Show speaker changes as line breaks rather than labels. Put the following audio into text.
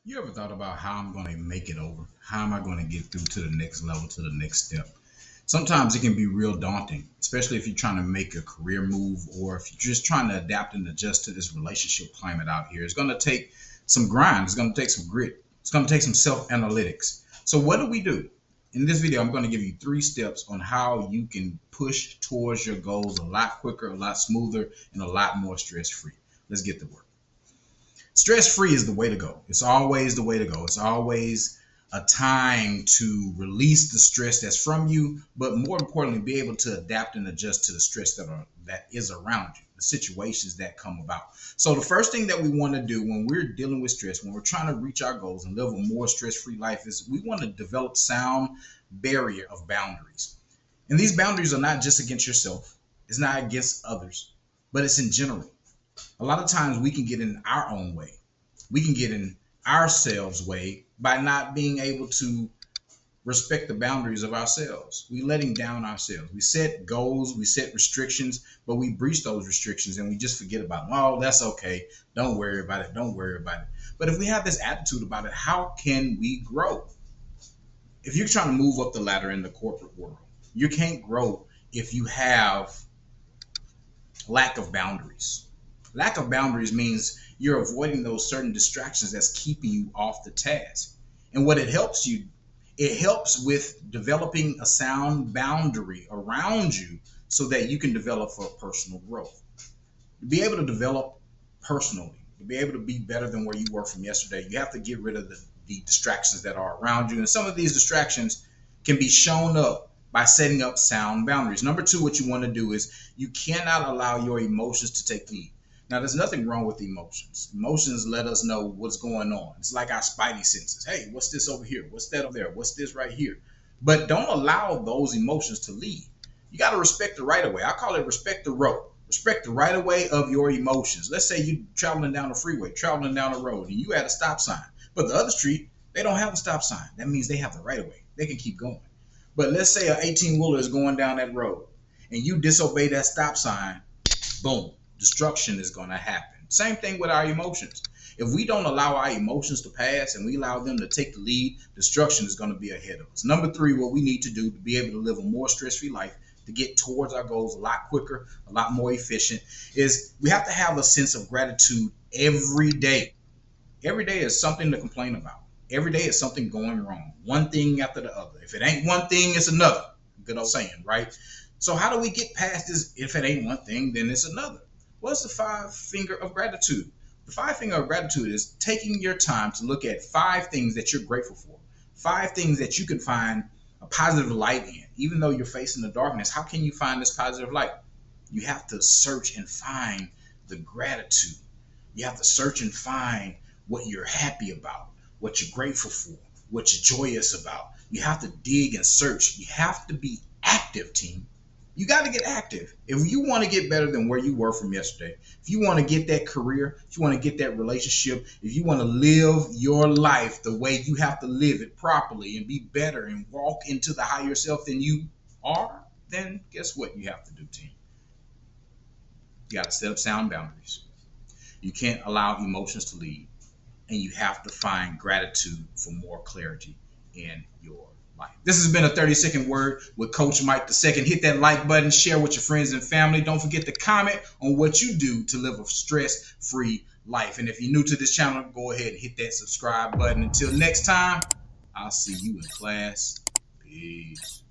You ever thought about how I'm going to make it over? How am I going to get through to the next level, to the next step? Sometimes it can be real daunting, especially if you're trying to make a career move or if you're just trying to adapt and adjust to this relationship climate out here. It's going to take some grind, it's going to take some grit, it's going to take some self analytics. So, what do we do? In this video, I'm going to give you 3 steps on how you can push towards your goals a lot quicker, a lot smoother, and a lot more stress free. Let's get to work. Stress free is the way to go. It's always the way to go. It's always a time to release the stress that's from you, but more importantly, be able to adapt and adjust to the stress that is around you, the situations that come about. So the first thing that we want to do when we're dealing with stress, when we're trying to reach our goals and live a more stress-free life, is we want to develop sound barrier of boundaries. And these boundaries are not just against yourself, it's not against others, but it's in general. A lot of times we can get in our own way. We can get in ourselves' way by not being able to respect the boundaries of ourselves. We letting down ourselves. We set goals, we set restrictions, but we breach those restrictions and we just forget about them. Oh, that's okay. Don't worry about it. Don't worry about it. But if we have this attitude about it, how can we grow? If you're trying to move up the ladder in the corporate world, you can't grow if you have lack of boundaries. Lack of boundaries means you're avoiding those certain distractions that's keeping you off the task. And what it helps with developing a sound boundary around you so that you can develop for personal growth. To be able to develop personally, to be able to be better than where you were from yesterday, you have to get rid of the distractions that are around you. And some of these distractions can be shown up by setting up sound boundaries. Number 2, what you want to do is you cannot allow your emotions to take lead. Now, there's nothing wrong with emotions. Emotions let us know what's going on. It's like our spidey senses. Hey, what's this over here? What's that over there? What's this right here? But don't allow those emotions to lead. You got to respect the right of way. I call it respect the road. Respect the right of way of your emotions. Let's say you're traveling down the freeway, traveling down the road, and you at a stop sign. But the other street, they don't have a stop sign. That means they have the right of way. They can keep going. But let's say an 18-wheeler is going down that road, and you disobey that stop sign, boom. Destruction is going to happen. Same thing with our emotions. If we don't allow our emotions to pass and we allow them to take the lead, destruction is going to be ahead of us. Number 3, what we need to do to be able to live a more stress-free life, to get towards our goals a lot quicker, a lot more efficient, is we have to have a sense of gratitude every day. Every day is something to complain about. Every day is something going wrong. One thing after the other. If it ain't one thing, it's another. Good old saying, right? So how do we get past this? If it ain't one thing, then it's another. What's the 5 finger of gratitude? The 5 finger of gratitude is taking your time to look at 5 things that you're grateful for, 5 things that you can find a positive light in. Even though you're facing the darkness, how can you find this positive light? You have to search and find the gratitude. You have to search and find what you're happy about, what you're grateful for, what you're joyous about. You have to dig and search. You have to be active, team. You got to get active. If you want to get better than where you were from yesterday, if you want to get that career, if you want to get that relationship, if you want to live your life the way you have to live it properly and be better and walk into the higher self than you are, then guess what you have to do, team? You got to set up sound boundaries. You can't allow emotions to lead, and you have to find gratitude for more clarity in your life. This has been a 30-second word with Coach Mike II. Hit that like button, share with your friends and family. Don't forget to comment on what you do to live a stress-free life. And if you're new to this channel, go ahead and hit that subscribe button. Until next time, I'll see you in class. Peace.